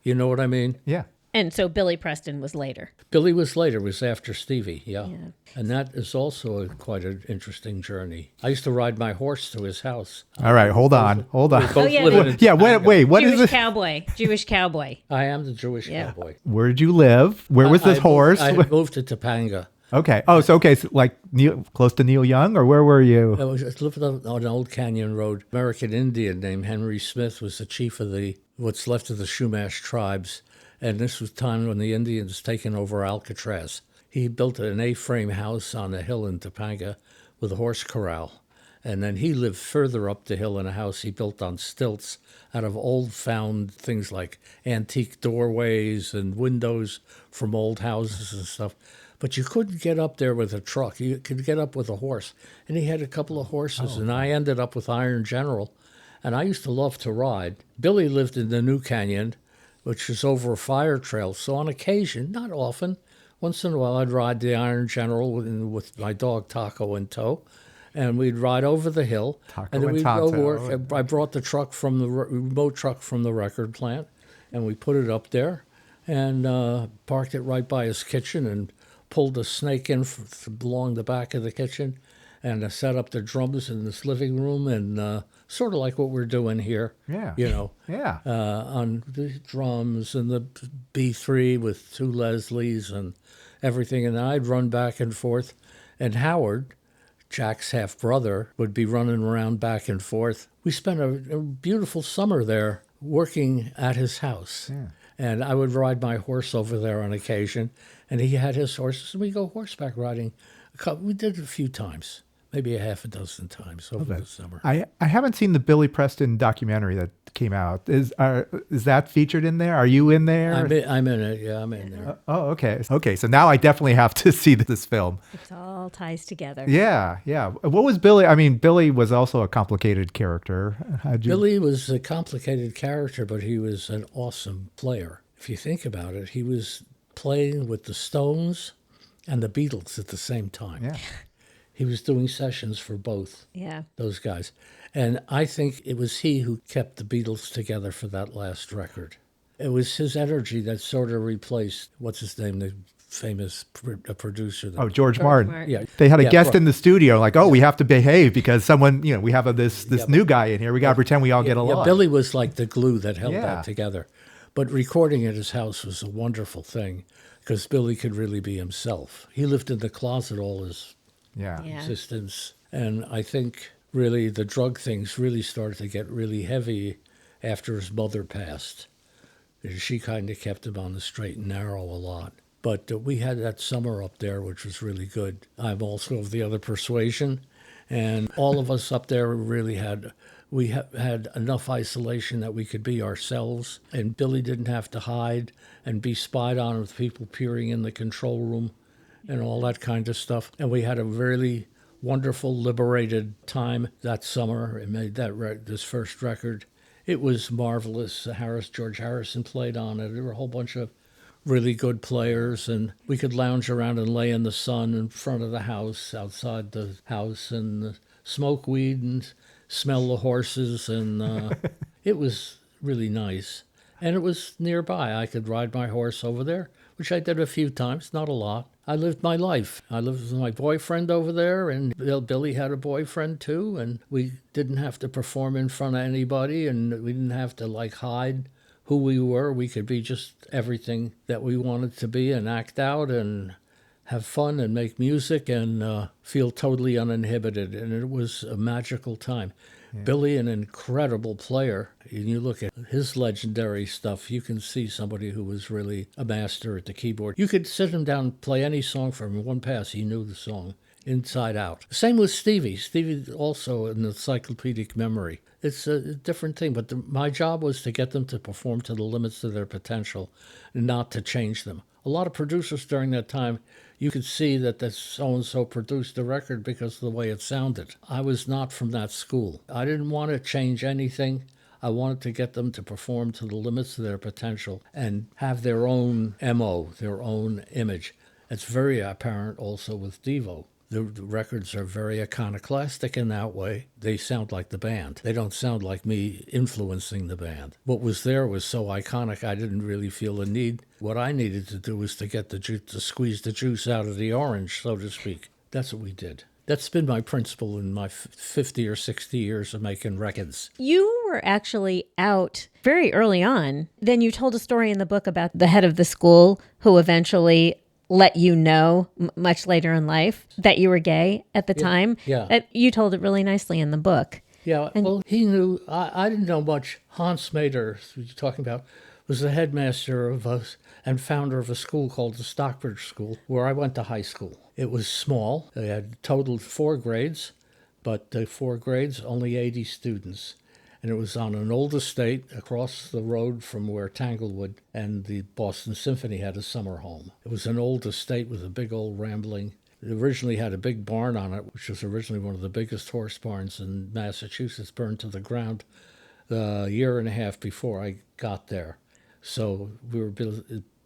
You know what I mean? Yeah. And so Billy Preston was later. Billy was later, was after Stevie, yeah. And that is also quite an interesting journey. I used to ride my horse to his house. All right, hold on. Both yeah, living in Yeah, Topanga. wait, what is Jewish it? cowboy. Jewish cowboy. I am the Jewish Yeah. cowboy. Where did you live? Where was this horse? I moved to Topanga. Okay. Oh, so like close to Neil Young, or where were you? I lived on Old Canyon Road. American Indian named Henry Smith was the chief of what's left of the Chumash tribes. And this was time when the Indians taken over Alcatraz. He built an A-frame house on a hill in Topanga with a horse corral. And then he lived further up the hill in a house he built on stilts out of old found things like antique doorways and windows from old houses and stuff. But you couldn't get up there with a truck. You could get up with a horse. And he had a couple of horses, and I ended up with Iron General. And I used to love to ride. Billy lived in the New Canyon, which is over a fire trail. So on occasion, not often, once in a while I'd ride the Iron General with my dog Taco in tow. And we'd ride over the hill. And then we'd go work. I brought the truck from the remote truck from the record plant, and we put it up there and parked it right by his kitchen and pulled a snake in along the back of the kitchen, and I set up the drums in this living room, and sort of like what we're doing here. Yeah. You know. Yeah. On the drums and the B3 with 2 Leslies and everything, and I'd run back and forth, and Howard, Jack's half brother, would be running around back and forth. We spent a beautiful summer there working at his house. Yeah. And I would ride my horse over there on occasion, and he had his horses, and we'd go horseback riding. We did it a few times, maybe a half a dozen times over the summer. I haven't seen the Billy Preston documentary that came out. Is that featured in there? Are you in there? I'm in it, yeah, I'm in there. Oh, okay. Okay, so now I definitely have to see this film. It all ties together. Yeah, yeah. What was Billy? I mean, Billy was also a complicated character. Billy was a complicated character, but he was an awesome player. If you think about it, he was playing with the Stones and the Beatles at the same time. Yeah. He was doing sessions for both Yeah. those guys. And I think it was he who kept the Beatles together for that last record. It was his energy that sort of replaced, what's his name, the famous producer. Oh, George Martin. Martin. Yeah. They had a Yeah, guest right. in the studio, like, oh, we have to behave because someone, we have this new guy in here. We got to pretend we all get along. Yeah, Billy was like the glue that held Yeah. that together. But recording at his house was a wonderful thing because Billy could really be himself. He lived in the closet all his Yeah. Yeah. existence. And I think really the drug things really started to get really heavy after his mother passed. She kind of kept him on the straight and narrow a lot. But we had that summer up there, which was really good. I'm also of the other persuasion. And all of us up there really had enough isolation that we could be ourselves. And Billy didn't have to hide and be spied on with people peering in the control room and all that kind of stuff. And we had a really wonderful, liberated time that summer and made this first record. It was marvelous. George Harrison played on it. There were a whole bunch of really good players, and we could lounge around and lay in the sun in front of the house, outside the house, and smoke weed and smell the horses, and it was really nice. And it was nearby. I could ride my horse over there, which I did a few times, not a lot. I lived my life. I lived with my boyfriend over there, and Billy had a boyfriend too, and we didn't have to perform in front of anybody, and we didn't have to hide who we were. We could be just everything that we wanted to be and act out and have fun and make music and feel totally uninhibited. And it was a magical time. Yeah. Billy, an incredible player. And you look at his legendary stuff, you can see somebody who was really a master at the keyboard. You could sit him down and play any song for him in one pass. He knew the song inside out. Same with Stevie. Stevie also an encyclopedic memory. It's a different thing, but my job was to get them to perform to the limits of their potential, not to change them. A lot of producers during that time, you could see that so-and-so produced the record because of the way it sounded. I was not from that school. I didn't want to change anything. I wanted to get them to perform to the limits of their potential and have their own MO, their own image. It's very apparent also with Devo. The records are very iconoclastic in that way. They sound like the band. They don't sound like me influencing the band. What was there was so iconic, I didn't really feel a need. What I needed to do was to get the juice, to squeeze the juice out of the orange, so to speak. That's what we did. That's been my principle in my 50 or 60 years of making records. You were actually out very early on. Then you told a story in the book about the head of the school who eventually let you know much later in life that you were gay at the time. Yeah. You told it really nicely in the book. Yeah, well, he knew. I didn't know much. Hans Mader, who you're talking about, was the headmaster of us and founder of a school called the Stockbridge School, where I went to high school. It was small. They had totaled 4 grades, but the 4 grades, only 80 students. And it was on an old estate across the road from where Tanglewood and the Boston Symphony had a summer home. It was an old estate with a big old rambling. It originally had a big barn on it, which was originally one of the biggest horse barns in Massachusetts, burned to the ground a year and a half before I got there. So we were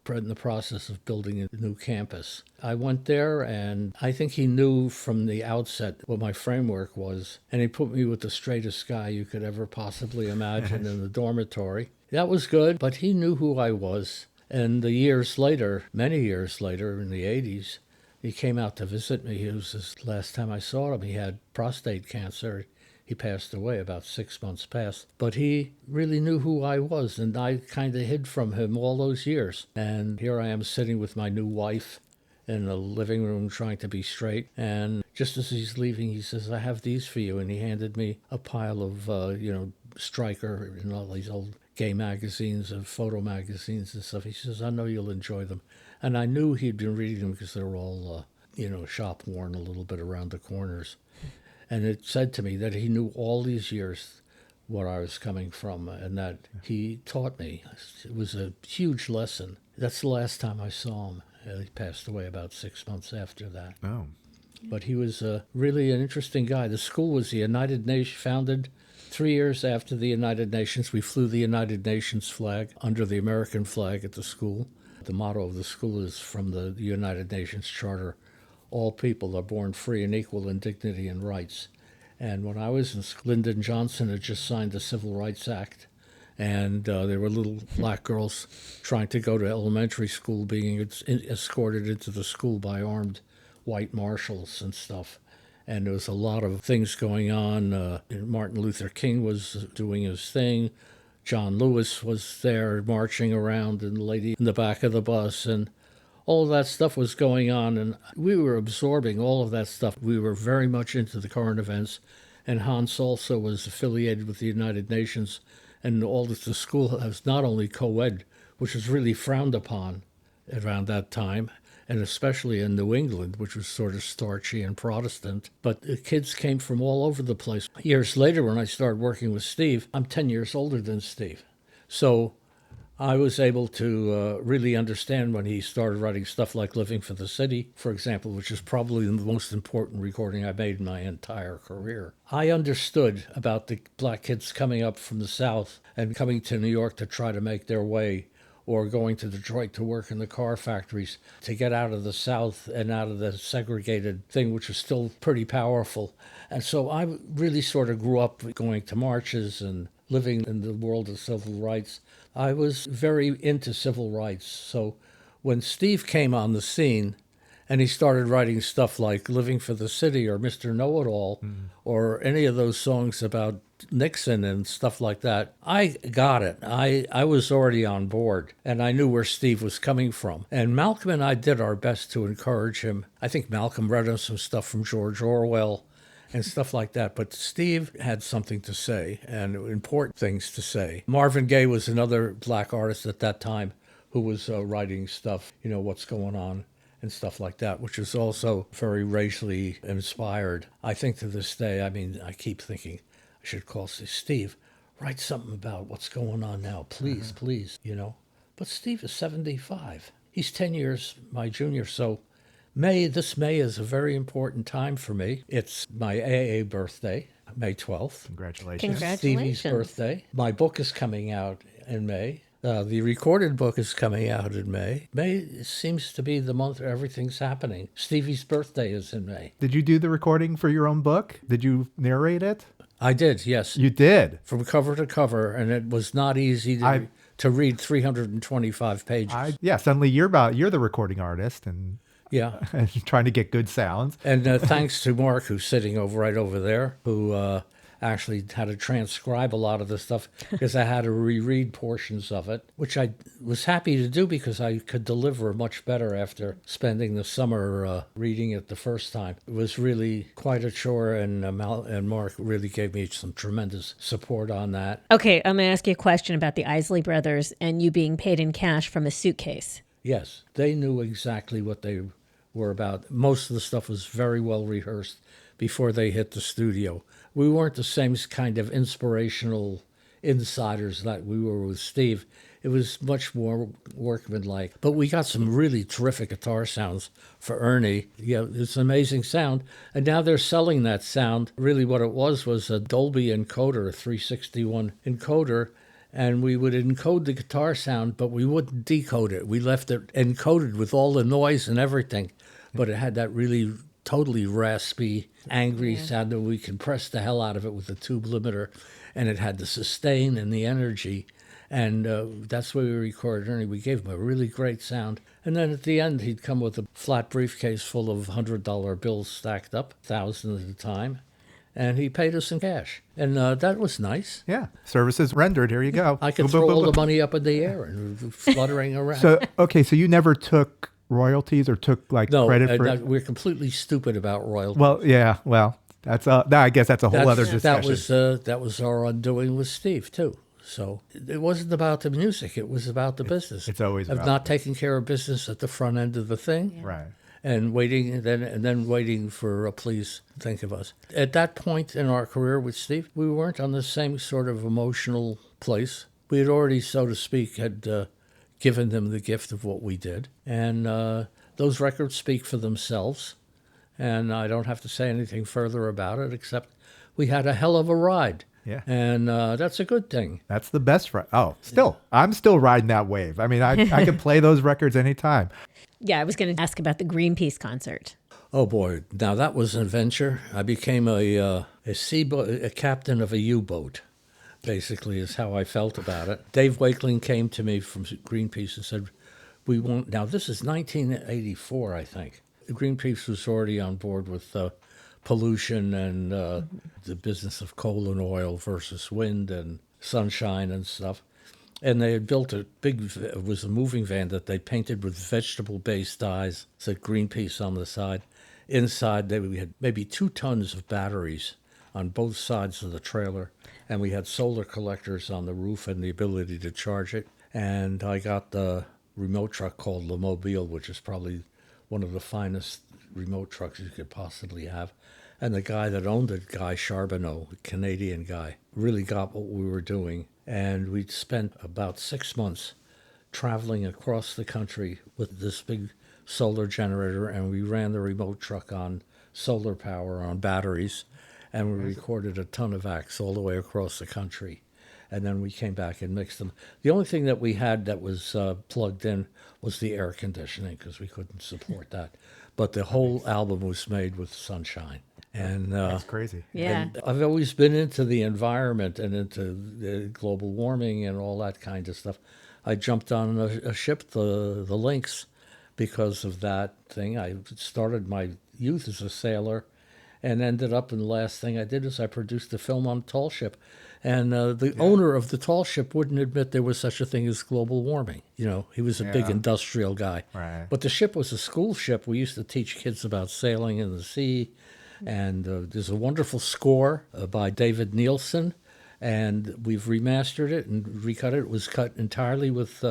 in the process of building a new campus. I went there, and I think he knew from the outset what my framework was, and he put me with the straightest guy you could ever possibly imagine in the dormitory. That was good, but he knew who I was. And the years later, many years later, in the 80s, he came out to visit me. It was his last time I saw him. He had prostate cancer. He passed away about 6 months past. But he really knew who I was, and I kind of hid from him all those years. And here I am sitting with my new wife in the living room trying to be straight. And just as he's leaving, he says, I have these for you. And he handed me a pile of, Stryker and all these old gay magazines and photo magazines and stuff. He says, I know you'll enjoy them. And I knew he'd been reading them because they were all, shop worn a little bit around the corners. And it said to me that he knew all these years where I was coming from and that he taught me. It was a huge lesson. That's the last time I saw him. He passed away about 6 months after that. Oh. But he was really an interesting guy. The school was the United Nations, founded 3 years after the United Nations. We flew the United Nations flag under the American flag at the school. The motto of the school is from the United Nations Charter: all people are born free and equal in dignity and rights. And when I was in school, Lyndon Johnson had just signed the Civil Rights Act, and there were little black girls trying to go to elementary school being escorted into the school by armed white marshals and stuff. And there was a lot of things going on. Martin Luther King was doing his thing. John Lewis was there marching around, and the lady in the back of the bus, and all of that stuff was going on, and we were absorbing all of that stuff. We were very much into the current events, and Hans also was affiliated with the United Nations, and all the school was not only co-ed, which was really frowned upon around that time, and especially in New England, which was sort of starchy and Protestant. But the kids came from all over the place. Years later, when I started working with Steve, I'm 10 years older than Steve. So I was able to really understand when he started writing stuff like Living for the City, for example, which is probably the most important recording I made in my entire career. I understood about the black kids coming up from the South and coming to New York to try to make their way, or going to Detroit to work in the car factories, to get out of the South and out of the segregated thing, which was still pretty powerful. And so I really sort of grew up going to marches and living in the world of civil rights. I was very into civil rights. So when Steve came on the scene and he started writing stuff like Living for the City or Mr. Know-It-All, or any of those songs about Nixon and stuff like that, I got it. I was already on board, and I knew where Steve was coming from. And Malcolm and I did our best to encourage him. I think Malcolm read him some stuff from George Orwell and stuff like that. But Steve had something to say, and important things to say. Marvin Gaye was another black artist at that time who was writing stuff, what's going on and stuff like that, which is also very racially inspired. I think to this day, I keep thinking I should call Steve, write something about what's going on now, please, please, But Steve is 75. He's 10 years my junior, so this May is a very important time for me. It's my AA birthday, May 12th. Congratulations. Stevie's birthday. My book is coming out in May. The recorded book is coming out in May. May seems to be the month where everything's happening. Stevie's birthday is in May. Did you do the recording for your own book? Did you narrate it? I did, yes. You did? From cover to cover, and it was not easy to read 325 pages. Suddenly you're the recording artist, and yeah, and trying to get good sounds. And thanks to Mark, who's sitting right over there, who actually had to transcribe a lot of the stuff, because I had to reread portions of it, which I was happy to do because I could deliver much better after spending the summer reading it the first time. It was really quite a chore, and Mark really gave me some tremendous support on that. Okay, I'm going to ask you a question about the Isley brothers and you being paid in cash from a suitcase. Yes, they knew exactly what they were about. Most of the stuff was very well rehearsed before they hit the studio. We weren't the same kind of inspirational insiders that we were with Steve. It was much more workmanlike. But we got some really terrific guitar sounds for Ernie. Yeah, it's an amazing sound. And now they're selling that sound. Really what it was a Dolby encoder, a 361 encoder. And we would encode the guitar sound, but we wouldn't decode it. We left it encoded with all the noise and everything. But it had that really totally raspy, angry sound that we compressed the hell out of it with the tube limiter. And it had the sustain and the energy. And that's where we recorded Ernie. We gave him a really great sound. And then at the end, he'd come with a flat briefcase full of $100 bills stacked up, 1,000 at a time. And he paid us in cash. And that was nice. Yeah. Services rendered. Here you go. I could throw all the money up in the air and fluttering around. So you never took royalties or took credit for it? We're completely stupid about royalties. Well, that's I guess that's a whole other discussion. That was our undoing with Steve too. So it wasn't about the music; it was about the business. It's always about not taking care of business at the front end of the thing, right? And waiting, and then waiting for please think of us. At that point in our career with Steve, we weren't on the same sort of emotional place. We had already, so to speak, had given them the gift of what we did, and those records speak for themselves. And I don't have to say anything further about it, except we had a hell of a ride. Yeah. And that's a good thing. That's the best. I'm still riding that wave. I mean, I can play those records anytime. Yeah, I was going to ask about the Greenpeace concert. Oh boy, now that was an adventure. I became a captain of a U-boat, basically, is how I felt about it. Dave Wakeling came to me from Greenpeace and said, "We want." Now this is 1984, I think. Greenpeace was already on board with pollution and the business of coal and oil versus wind and sunshine and stuff. And they had built it was a moving van that they painted with vegetable-based dyes, said Greenpeace on the side. Inside, we had maybe 2 tons of batteries on both sides of the trailer, and we had solar collectors on the roof and the ability to charge it. And I got the remote truck called Le Mobile, which is probably one of the finest remote trucks you could possibly have. And the guy that owned it, Guy Charbonneau, a Canadian guy, really got what we were doing. And we'd spent about 6 months traveling across the country with this big solar generator, and we ran the remote truck on solar power on batteries, and we recorded a ton of acts all the way across the country. And then we came back and mixed them. The only thing that we had that was plugged in was the air conditioning, because we couldn't support that. But the whole album was made with sunshine. And That's crazy. Yeah. and I've always been into the environment and into global warming and all that kind of stuff. I jumped on a ship, the Lynx, because of that thing. I started my youth as a sailor and ended up, and the last thing I did is I produced a film on Tall Ship. And the owner of the Tall Ship wouldn't admit there was such a thing as global warming. You know, he was a big industrial guy. Right. But the ship was a school ship. We used to teach kids about sailing in the sea. And there's a wonderful score by David Nielsen, and we've remastered it and recut it. It was cut entirely with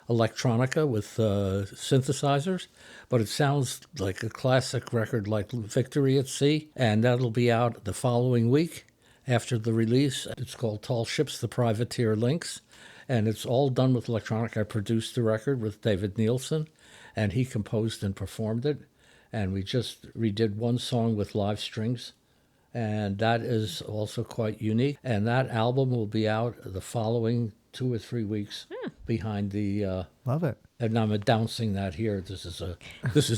electronica, with synthesizers, but it sounds like a classic record like Victory at Sea, and that'll be out the following week after the release. It's called Tall Ships, The Privateer Lynx, and it's all done with electronic. I produced the record with David Nielsen, and he composed and performed it. And we just redid one song with live strings, and that is also quite unique. And that album will be out the following 2 or 3 weeks behind the. Love it. And I'm announcing that here. This is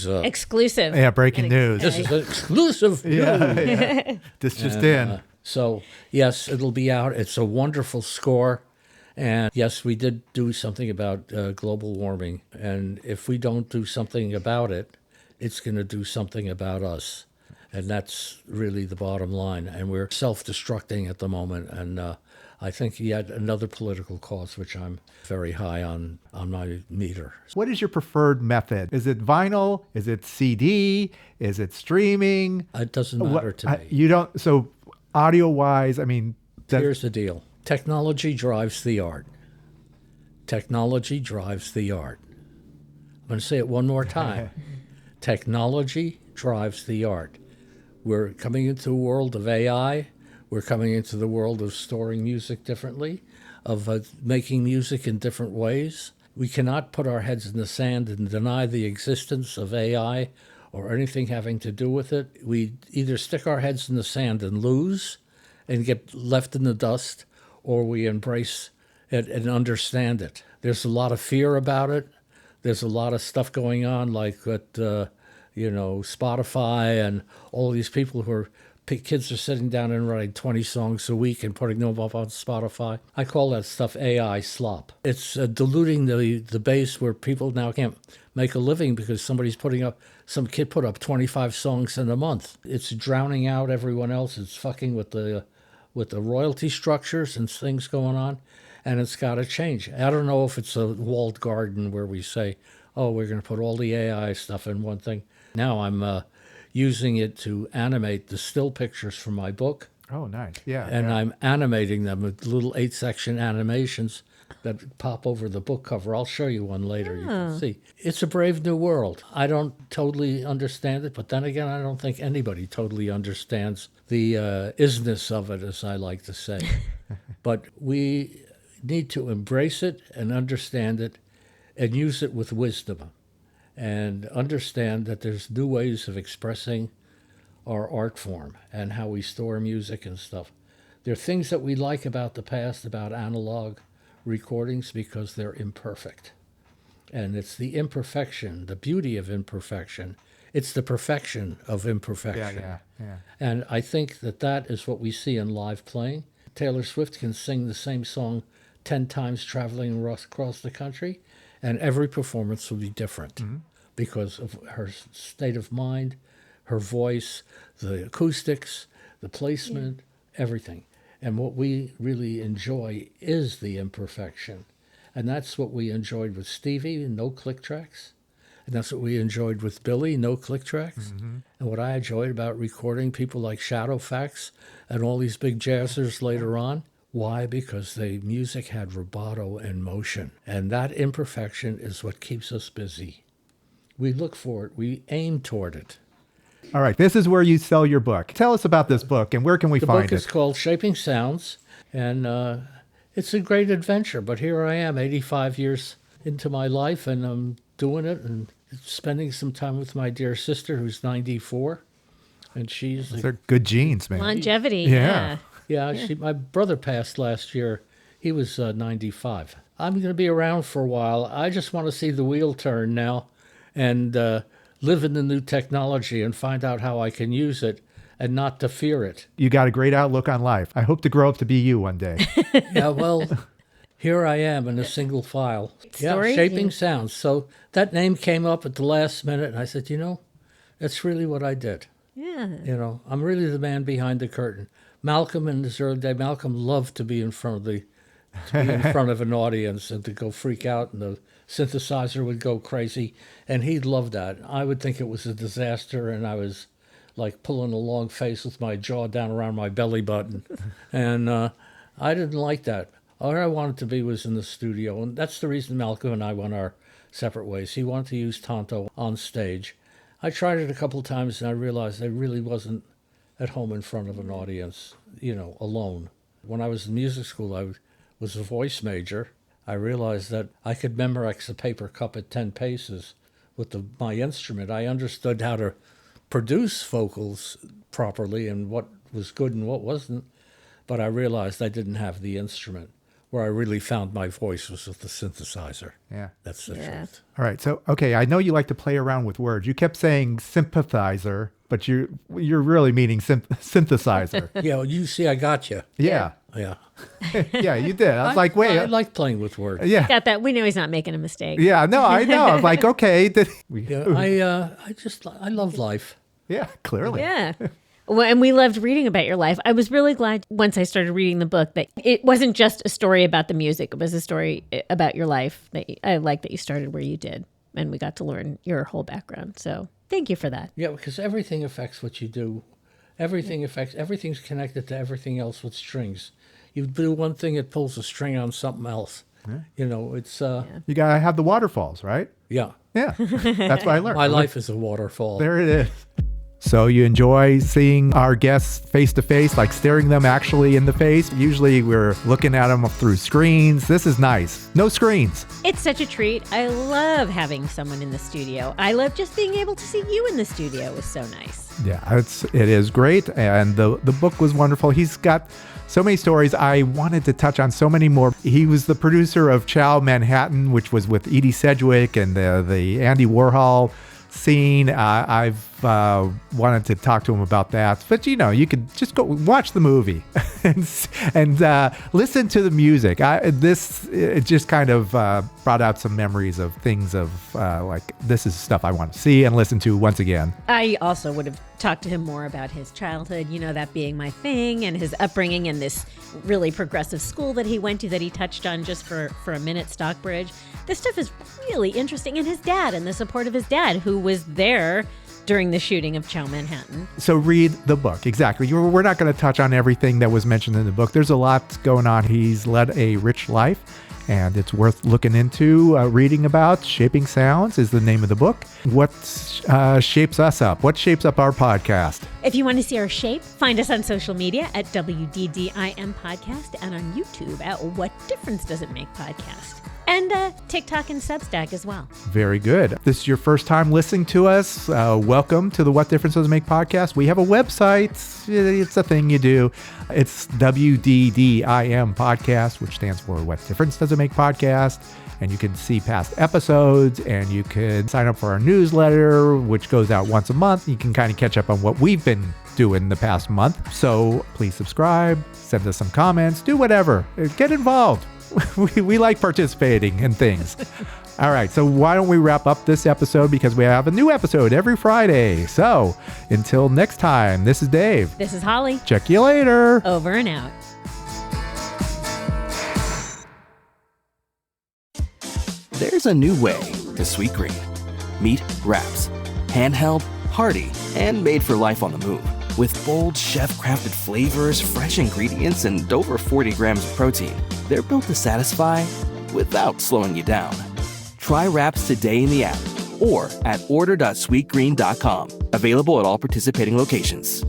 a Exclusive. Yeah, breaking news. this is an exclusive. Yeah. This just in. So yes, it'll be out. It's a wonderful score. And yes, we did do something about global warming. And if we don't do something about it, it's going to do something about us. And that's really the bottom line. And we're self-destructing at the moment. And I think yet another political cause, which I'm very high on my meter. What is your preferred method? Is it vinyl? Is it CD? Is it streaming? It doesn't matter to me. You don't. So audio-wise, I mean, Here's the deal. Technology drives the art. Technology drives the art. I'm going to say it one more time. Technology drives the art. We're coming into a world of AI. We're coming into the world of storing music differently, of making music in different ways. We cannot put our heads in the sand and deny the existence of AI or anything having to do with it. We either stick our heads in the sand and lose and get left in the dust, or we embrace it and understand it. There's a lot of fear about it. There's a lot of stuff going on, like what, Spotify and all these people who are, kids are sitting down and writing 20 songs a week and putting them up on Spotify. I call that stuff AI slop. It's diluting the base where people now can't make a living because some kid put up 25 songs in a month. It's drowning out everyone else. It's fucking with the royalty structures and things going on. And it's got to change. I don't know if it's a walled garden where we say, oh, we're going to put all the AI stuff in one thing. Now I'm using it to animate the still pictures from my book. Oh, nice. Yeah. And I'm animating them with little 8-section animations that pop over the book cover. I'll show you one later. You can see. It's a brave new world. I don't totally understand it, but then again, I don't think anybody totally understands the isness of it, as I like to say. But we need to embrace it and understand it and use it with wisdom and understand that there's new ways of expressing our art form and how we store music and stuff. There are things that we like about the past, about analog recordings, because they're imperfect. And it's the imperfection, the beauty of imperfection. It's the perfection of imperfection. Yeah. And I think that is what we see in live playing. Taylor Swift can sing the same song 10 times traveling across the country, and every performance will be different because of her state of mind, her voice, the acoustics, the placement, everything. And what we really enjoy is the imperfection. And that's what we enjoyed with Stevie, no click tracks. And that's what we enjoyed with Billy, no click tracks. And what I enjoyed about recording people like Shadowfax and all these big jazzers later on. Why? Because the music had rubato and motion. And that imperfection is what keeps us busy. We look for it. We aim toward it. All right, this is where you sell your book. Tell us about this book and where can we find it? The book is called Shaping Sounds, and it's a great adventure. But here I am, 85 years into my life, and I'm doing it and spending some time with my dear sister, who's 94, and she's... Those are good genes, man. Longevity, Yeah. Yeah, my brother passed last year. He was 95. I'm going to be around for a while. I just want to see the wheel turn now and live in the new technology and find out how I can use it and not to fear it. You got a great outlook on life. I hope to grow up to be you one day. Yeah, well, here I am in a single file. Story? Shaping Sounds. So that name came up at the last minute, and I said, that's really what I did. Yeah. I'm really the man behind the curtain. Malcolm in his early day, Malcolm loved to be in front of an audience and to go freak out, and the synthesizer would go crazy, and he'd love that. I would think it was a disaster, and I was like pulling a long face with my jaw down around my belly button, and I didn't like that. All I wanted to be was in the studio, and that's the reason Malcolm and I went our separate ways. He wanted to use TONTO on stage. I tried it a couple times, and I realized I really wasn't at home in front of an audience, alone. When I was in music school, I was a voice major. I realized that I could memorize a paper cup at 10 paces with my instrument. I understood how to produce vocals properly and what was good and what wasn't, but I realized I didn't have the instrument. Where I really found my voice was with the synthesizer. Yeah. That's the truth. All right. So, okay, I know you like to play around with words. You kept saying sympathizer, but you're really meaning synthesizer. Yeah, well, you see, I got you. Yeah. Yeah. Yeah, you did. I was like, wait. I like playing with words. Yeah. Got that. We know he's not making a mistake. Yeah, no, I know. I was like, okay. Yeah, I love life. Yeah, clearly. Yeah. Well, and we loved reading about your life. I was really glad once I started reading the book that it wasn't just a story about the music. It was a story about your life. I like that you started where you did, and we got to learn your whole background. So thank you for that. Yeah, because everything affects what you do. Everything's connected to everything else with strings. You do one thing, it pulls a string on something else. Yeah. It's... You got to have the waterfalls, right? Yeah. Yeah. That's what I learned. My life is a waterfall. There it is. So you enjoy seeing our guests face to face, like staring them actually in the face? Usually we're looking at them through screens. This is nice. No screens. It's such a treat. I love having someone in the studio. I love just being able to see you in the studio. It was so nice. Yeah, it is great. And the book was wonderful. He's got so many stories. I wanted to touch on so many more. He was the producer of Ciao Manhattan, which was with Edie Sedgwick and the Andy Warhol scene. I've wanted to talk to him about that, but you could just go watch the movie and listen to the music. It just kind of brought out some memories of things of like, this is stuff I want to see and listen to once again. I also would have talked to him more about his childhood, that being my thing, and his upbringing in this really progressive school that he went to that he touched on just for a minute, Stockbridge. This stuff is really interesting, and his dad and the support of his dad, who was there during the shooting of Ciao Manhattan. So read the book. Exactly. We're not going to touch on everything that was mentioned in the book. There's a lot going on. He's led a rich life, and it's worth looking into, reading about. Shaping Sounds is the name of the book. What shapes us up? What shapes up our podcast? If you want to see our shape, find us on social media at WDDIM Podcast and on YouTube at What Difference Does It Make Podcast. And TikTok and Substack as well. Very good. If this is your first time listening to us, welcome to the What Difference Does It Make podcast. We have a website. It's a thing you do. It's WDDIM podcast, which stands for What Difference Does It Make podcast. And you can see past episodes, and you can sign up for our newsletter, which goes out once a month. You can kind of catch up on what we've been doing the past month. So please subscribe, send us some comments, do whatever. Get involved. We like participating in things. All right, so why don't we wrap up this episode, because we have a new episode every Friday. So until next time, this is Dave. This is Holly. Check you later. Over and out. There's a new way to Sweet Green. Meet Wraps. Handheld, hearty, and made for life on the move. With bold, chef-crafted flavors, fresh ingredients, and over 40 grams of protein, they're built to satisfy without slowing you down. Try Wraps today in the app or at order.sweetgreen.com. Available at all participating locations.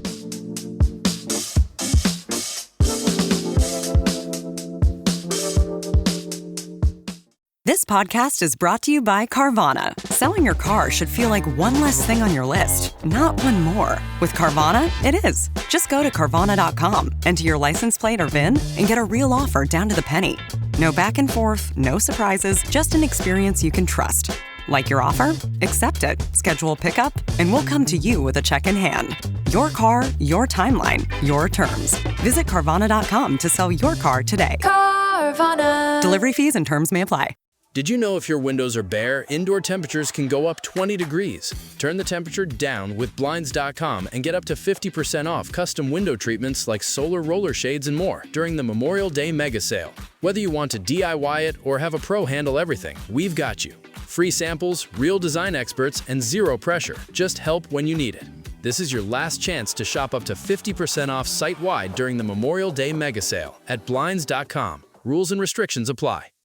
This podcast is brought to you by Carvana. Selling your car should feel like one less thing on your list, not one more. With Carvana, it is. Just go to Carvana.com, enter your license plate or VIN, and get a real offer down to the penny. No back and forth, no surprises, just an experience you can trust. Like your offer? Accept it. Schedule pickup, and we'll come to you with a check in hand. Your car, your timeline, your terms. Visit Carvana.com to sell your car today. Carvana. Delivery fees and terms may apply. Did you know if your windows are bare, indoor temperatures can go up 20 degrees? Turn the temperature down with Blinds.com and get up to 50% off custom window treatments like solar roller shades and more during the Memorial Day mega sale. Whether you want to DIY it or have a pro handle everything, we've got you. Free samples, real design experts, and zero pressure. Just help when you need it. This is your last chance to shop up to 50% off site-wide during the Memorial Day mega sale at Blinds.com. Rules and restrictions apply.